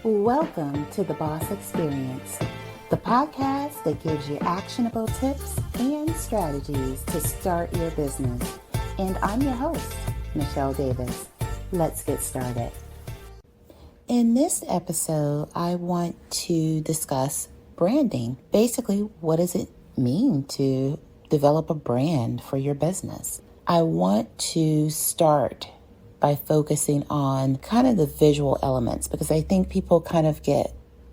Welcome to The Boss Experience, the podcast that gives you actionable tips and strategies to start your business. And I'm your host, Michele Davis. Let's get started. In this episode, I want to discuss branding. Basically, what does it mean to develop a brand for your business? I want to start by focusing on kind of the visual elements, because I think people kind of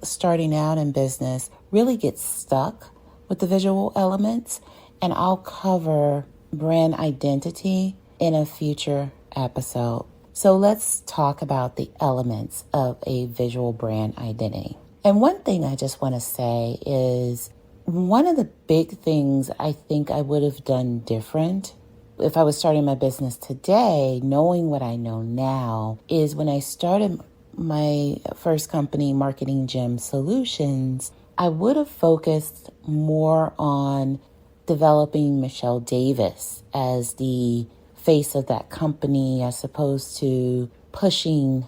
starting out in business really get stuck with the visual elements, and I'll cover brand identity in a future episode. So let's talk about the elements of a visual brand identity. And one thing I just want to say is one of the big things I think I would have done different if I was starting my business today, knowing what I know now, is when I started my first company, Marketing Gym Solutions, I would have focused more on developing Michele Davis as the face of that company as opposed to pushing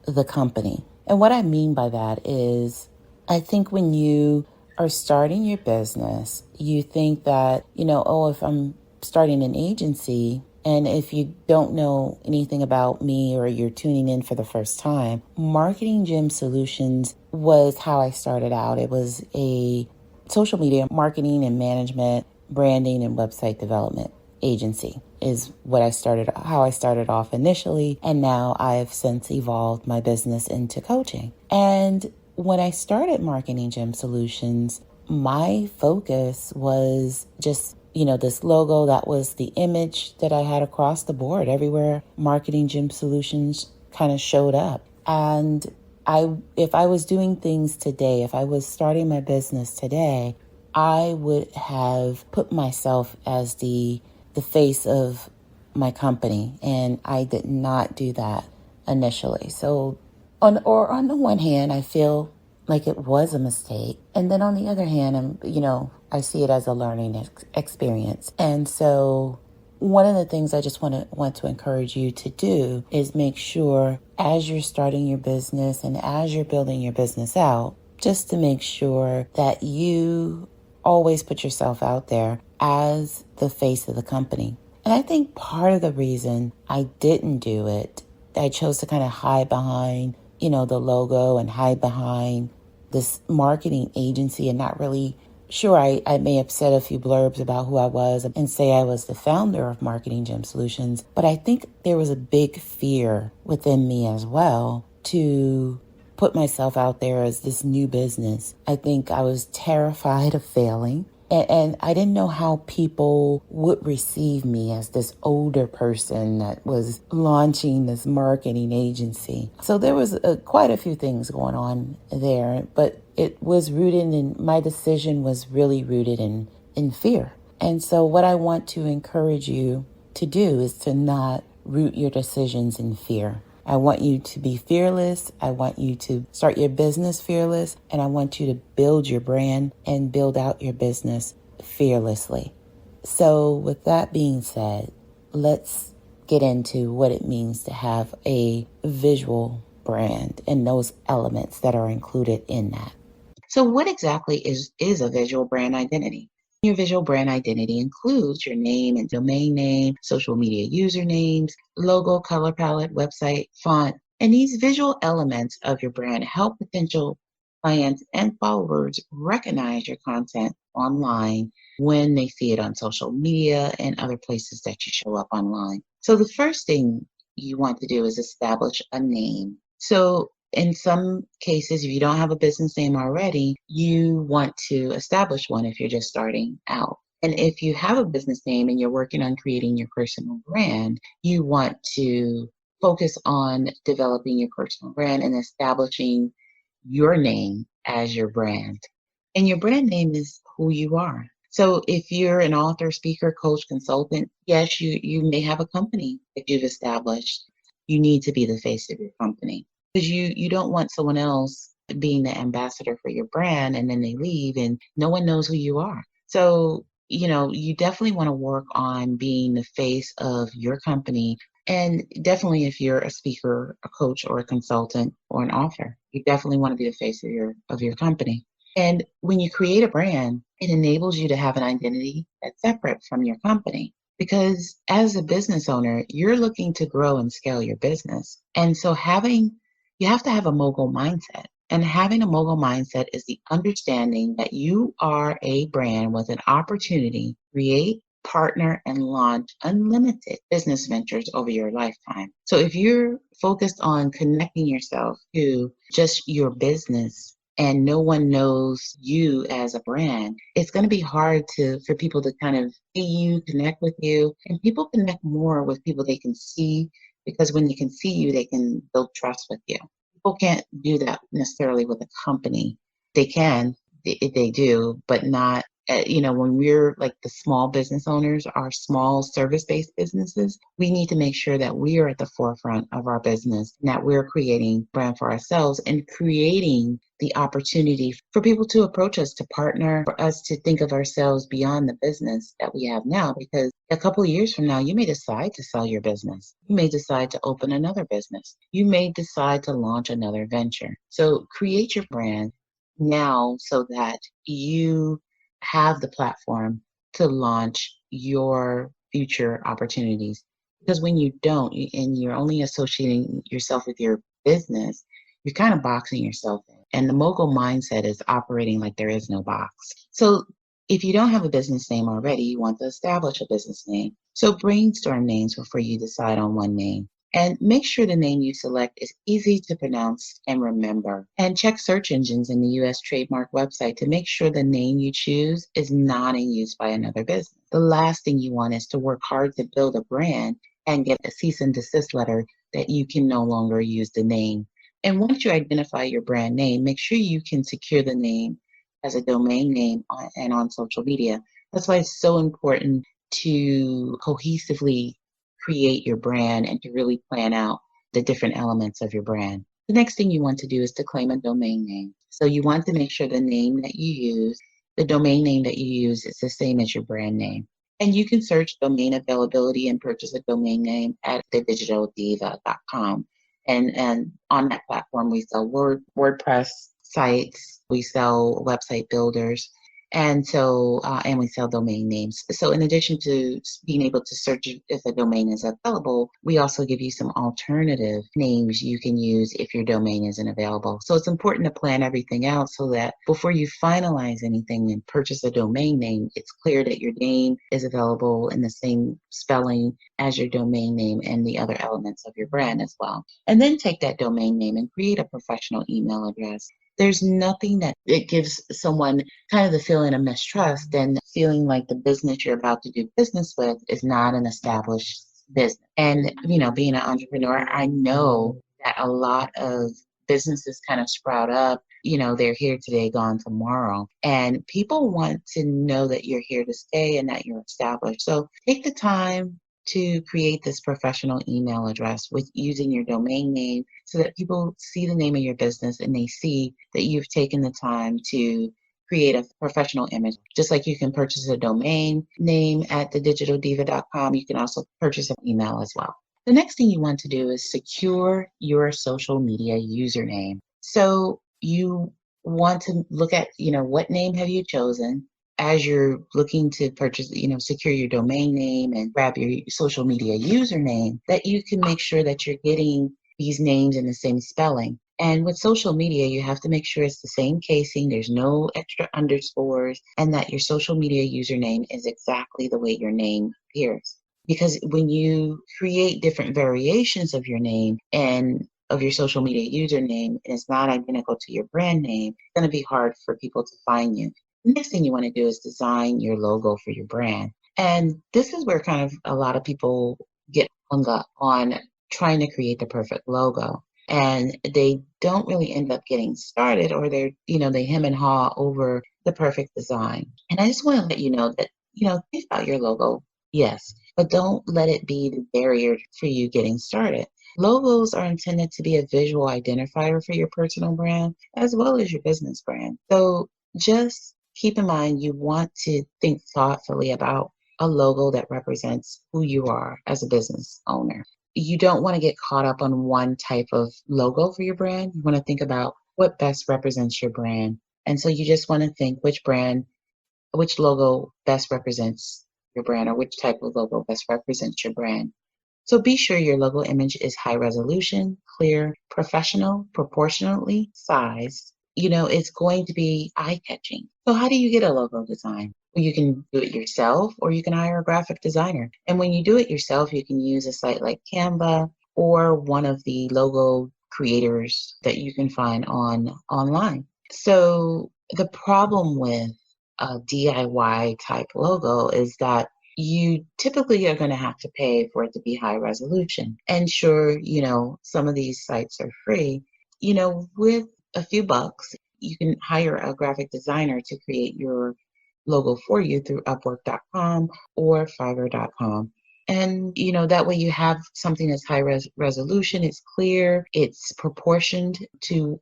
the company. And what I mean by that is, I think when you are starting your business, you think that, if I'm starting an agency, and if you don't know anything about me or you're tuning in for the first time, Marketing Gym Solutions was how I started out. It was a social media marketing and management, branding and website development agency is how I started off initially. And now I've since evolved my business into coaching. And when I started Marketing Gym Solutions, my focus was just this logo. That was the image that I had across the board. Everywhere Marketing Gym Solutions kind of showed up. And if I was doing things today, if I was starting my business today, I would have put myself as the face of my company. And I did not do that initially. So on the one hand, I feel like it was a mistake. And then on the other hand, I see it as a learning experience. And so one of the things I just want to encourage you to do is make sure as you're starting your business and as you're building your business out, just to make sure that you always put yourself out there as the face of the company. And I think part of the reason I didn't do it, I chose to kind of hide behind, the logo and hide behind this marketing agency and not really sure. I may have said a few blurbs about who I was and say I was the founder of Marketing Gym Solutions, but I think there was a big fear within me as well to put myself out there as this new business. I think I was terrified of failing. And I didn't know how people would receive me as this older person that was launching this marketing agency. So there was quite a few things going on there, but it was my decision was really rooted in fear. And so what I want to encourage you to do is to not root your decisions in fear. I want you to be fearless. I want you to start your business fearless. And I want you to build your brand and build out your business fearlessly. So with that being said, let's get into what it means to have a visual brand and those elements that are included in that. So what exactly is a visual brand identity? Your visual brand identity includes your name and domain name, social media usernames, logo, color palette, website, font, and these visual elements of your brand help potential clients and followers recognize your content online when they see it on social media and other places that you show up online. So the first thing you want to do is establish a name. So in some cases, if you don't have a business name already, you want to establish one if you're just starting out. And if you have a business name and you're working on creating your personal brand, you want to focus on developing your personal brand and establishing your name as your brand. And your brand name is who you are. So if you're an author, speaker, coach, consultant, yes, you may have a company that you've established. You need to be the face of your company. Because you don't want someone else being the ambassador for your brand and then they leave and no one knows who you are. So, you definitely want to work on being the face of your company And definitely if you're a speaker, a coach, or a consultant, or an author, you definitely want to be the face of your company. And when you create a brand, it enables you to have an identity that's separate from your company. Because as a business owner, you're looking to grow and scale your business. And so you have to have a mogul mindset. And having a mogul mindset is the understanding that you are a brand with an opportunity to create, partner, and launch unlimited business ventures over your lifetime. So if you're focused on connecting yourself to just your business and no one knows you as a brand, it's going to be hard for people to kind of see you, connect with you. And people connect more with people they can see, because when they can see you, they can build trust with you. People can't do that necessarily with a company. They can, they do, but not, when we're like the small business owners, our small service-based businesses, we need to make sure that we are at the forefront of our business and that we're creating brand for ourselves and creating the opportunity for people to approach us, to partner, for us to think of ourselves beyond the business that we have now. Because a couple of years from now, you may decide to sell your business. You may decide to open another business. You may decide to launch another venture. So create your brand now so that you have the platform to launch your future opportunities. Because when you don't, and you're only associating yourself with your business, you're kind of boxing yourself in. And the mogul mindset is operating like there is no box. So if you don't have a business name already, you want to establish a business name. So brainstorm names before you decide on one name. And make sure the name you select is easy to pronounce and remember. And check search engines in the U.S. trademark website to make sure the name you choose is not in use by another business. The last thing you want is to work hard to build a brand and get a cease and desist letter that you can no longer use the name. And once you identify your brand name, make sure you can secure the name as a domain name and on social media. That's why it's so important to cohesively create your brand and to really plan out the different elements of your brand. The next thing you want to do is to claim a domain name. So you want to make sure the name that you use, the domain name that you use, is the same as your brand name. And you can search domain availability and purchase a domain name at thedigitaldiva.com. And on that platform, we sell WordPress sites, we sell website builders, and we sell domain names. So in addition to being able to search if a domain is available, we also give you some alternative names you can use if your domain isn't available. So it's important to plan everything out so that before you finalize anything and purchase a domain name, it's clear that your name is available in the same spelling as your domain name and the other elements of your brand as well. And then take that domain name and create a professional email address. There's nothing that it gives someone kind of the feeling of mistrust and feeling like the business you're about to do business with is not an established business. And, being an entrepreneur, I know that a lot of businesses kind of sprout up. They're here today, gone tomorrow. And people want to know that you're here to stay and that you're established. So take the time to create this professional email address with using your domain name so that people see the name of your business and they see that you've taken the time to create a professional image. Just like you can purchase a domain name at thedigitaldiva.com, you can also purchase an email as well. The next thing you want to do is secure your social media username. So you want to look at, what name have you chosen? As you're looking to purchase, secure your domain name and grab your social media username, that you can make sure that you're getting these names in the same spelling. And with social media, you have to make sure it's the same casing, there's no extra underscores, and that your social media username is exactly the way your name appears. Because when you create different variations of your name and of your social media username, and it's not identical to your brand name, it's going to be hard for people to find you. The next thing you want to do is design your logo for your brand. And this is where kind of a lot of people get hung up on trying to create the perfect logo. And they don't really end up getting started, or they hem and haw over the perfect design. And I just want to let you know that, think about your logo, yes, but don't let it be the barrier for you getting started. Logos are intended to be a visual identifier for your personal brand as well as your business brand. So just keep in mind, you want to think thoughtfully about a logo that represents who you are as a business owner. you don't want to get caught up on one type of logo for your brand. You want to think about what best represents your brand. And so you just want to think which logo best represents your brand, or which type of logo best represents your brand. So be sure your logo image is high resolution, clear, professional, proportionately sized. It's going to be eye-catching. So how do you get a logo design? Well, you can do it yourself, or you can hire a graphic designer. And when you do it yourself, you can use a site like Canva or one of the logo creators that you can find online. So the problem with a DIY type logo is that you typically are going to have to pay for it to be high resolution. And sure, some of these sites are free. With a few bucks, you can hire a graphic designer to create your logo for you through Upwork.com or Fiverr.com. And, that way you have something that's high resolution, it's clear, it's proportioned to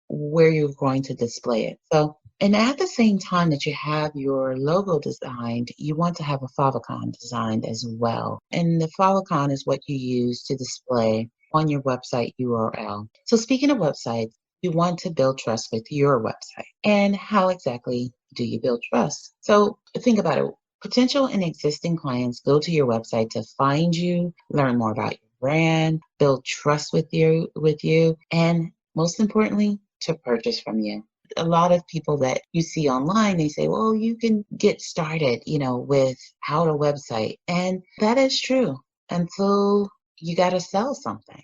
where you're going to display it. So, and at the same time that you have your logo designed, you want to have a favicon designed as well. And the favicon is what you use to display on your website URL. So speaking of websites, you want to build trust with your website. And how exactly do you build trust? So think about it. Potential and existing clients go to your website to find you, learn more about your brand, build trust with you, and most importantly, to purchase from you. A lot of people that you see online, they say, well, you can get started, without a website. And that is true until you got to sell something.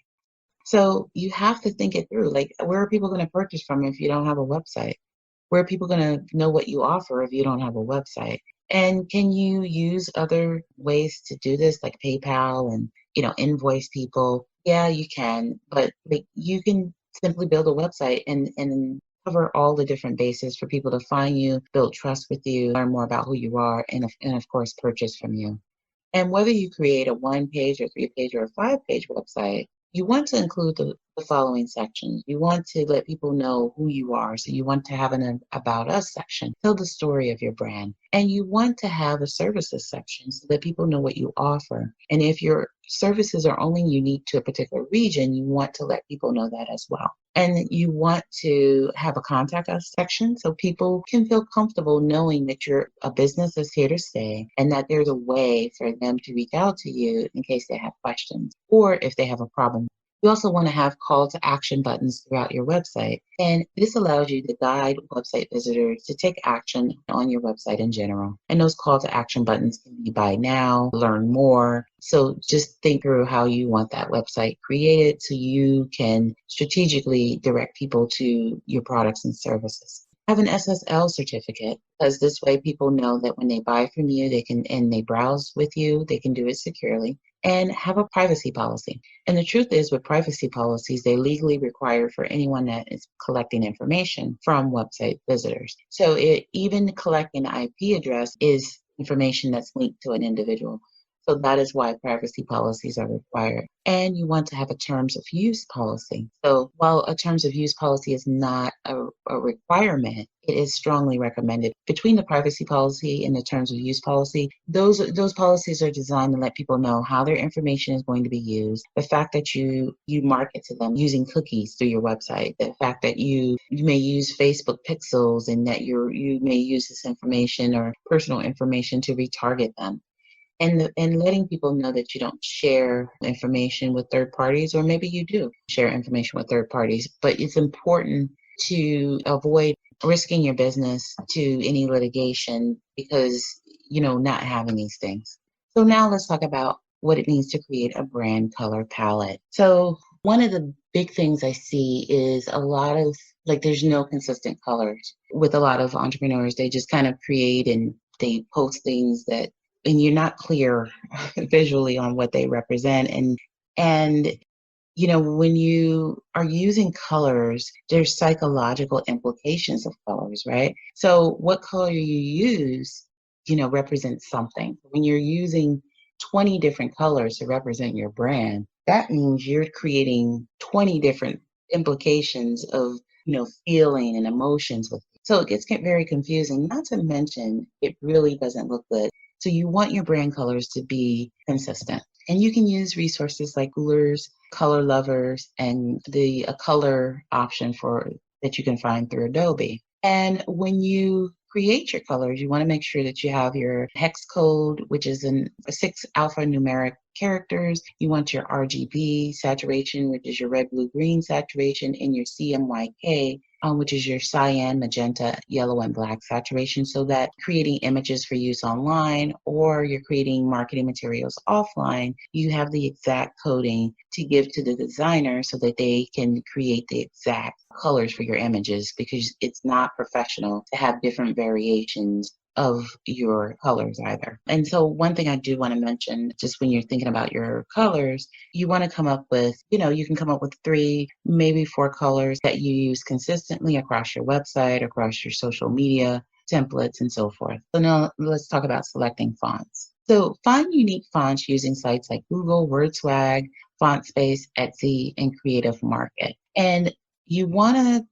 So you have to think it through. Like, where are people going to purchase from if you don't have a website? Where are people going to know what you offer if you don't have a website? And can you use other ways to do this, like PayPal and, invoice people? Yeah, you can, but you can simply build a website and cover all the different bases for people to find you, build trust with you, learn more about who you are, and of course, purchase from you. And whether you create a 1-page or 3-page or a 5-page website, you want to include the following sections. You want to let people know who you are. So you want to have an About Us section, tell the story of your brand. And you want to have a services section so that people know what you offer. And if your services are only unique to a particular region, you want to let people know that as well. And you want to have a contact us section so people can feel comfortable knowing that you're a business that's here to stay and that there's a way for them to reach out to you in case they have questions or if they have a problem. You also want to have call to action buttons throughout your website. And this allows you to guide website visitors to take action on your website in general. And those call to action buttons can be buy now, learn more. So just think through how you want that website created so you can strategically direct people to your products and services. Have an SSL certificate, because this way people know that when they buy from you, they browse with you, they can do it securely. And have a privacy policy. And the truth is, with privacy policies, they legally require for anyone that is collecting information from website visitors. So even collecting an IP address is information that's linked to an individual. So that is why privacy policies are required. And you want to have a terms of use policy. So while a terms of use policy is not a requirement, it is strongly recommended. Between the privacy policy and the terms of use policy, those policies are designed to let people know how their information is going to be used. The fact that you market to them using cookies through your website, the fact that you may use Facebook pixels and that you may use this information or personal information to retarget them. And letting people know that you don't share information with third parties, or maybe you do share information with third parties, but it's important to avoid risking your business to any litigation because, not having these things. So now let's talk about what it means to create a brand color palette. So one of the big things I see is a lot of, there's no consistent colors. With a lot of entrepreneurs, they just kind of create and they post things and you're not clear visually on what they represent. And when you are using colors, there's psychological implications of colors, right? So what color you use, represents something. When you're using 20 different colors to represent your brand, that means you're creating 20 different implications of, feeling and emotions with it. So it gets very confusing, not to mention it really doesn't look good So you want your brand colors to be consistent. And you can use resources like Coolers, Color Lovers, and a color option that you can find through Adobe. And when you create your colors, you want to make sure that you have your hex code, which is in 6 alphanumeric characters. You want your RGB saturation, which is your red, blue, green saturation, and your CMYK, which is your cyan, magenta, yellow, and black saturation, so that creating images for use online or you're creating marketing materials offline, you have the exact coding to give to the designer so that they can create the exact colors for your images, because it's not professional to have different variations of your colors either. And so one thing I do want to mention, just when you're thinking about your colors, you want to come up with, you can come up with 3, maybe 4 colors that you use consistently across your website, across your social media, templates, and so forth. So now let's talk about selecting fonts. So find unique fonts using sites like Google, WordSwag, FontSpace, Etsy, and Creative Market. And you want to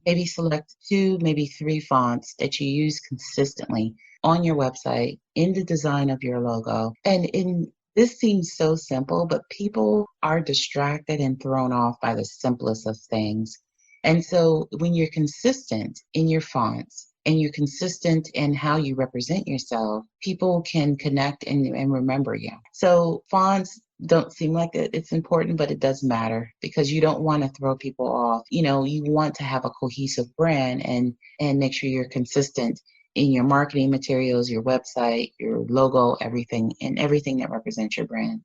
maybe select 2, maybe 3 fonts that you use consistently on your website in the design of your logo. And this seems so simple, but people are distracted and thrown off by the simplest of things. And so when you're consistent in your fonts and you're consistent in how you represent yourself, people can connect and remember you. So fonts don't seem like it's important, but it does matter, because you don't want to throw people off. You want to have a cohesive brand and make sure you're consistent in your marketing materials, your website, your logo, everything that represents your brand.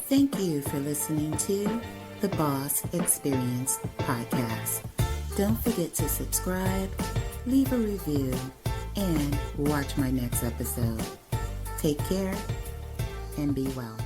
Thank you for listening to the Boss Experience podcast. Don't forget to subscribe, leave a review, and watch my next episode. Take care and be well.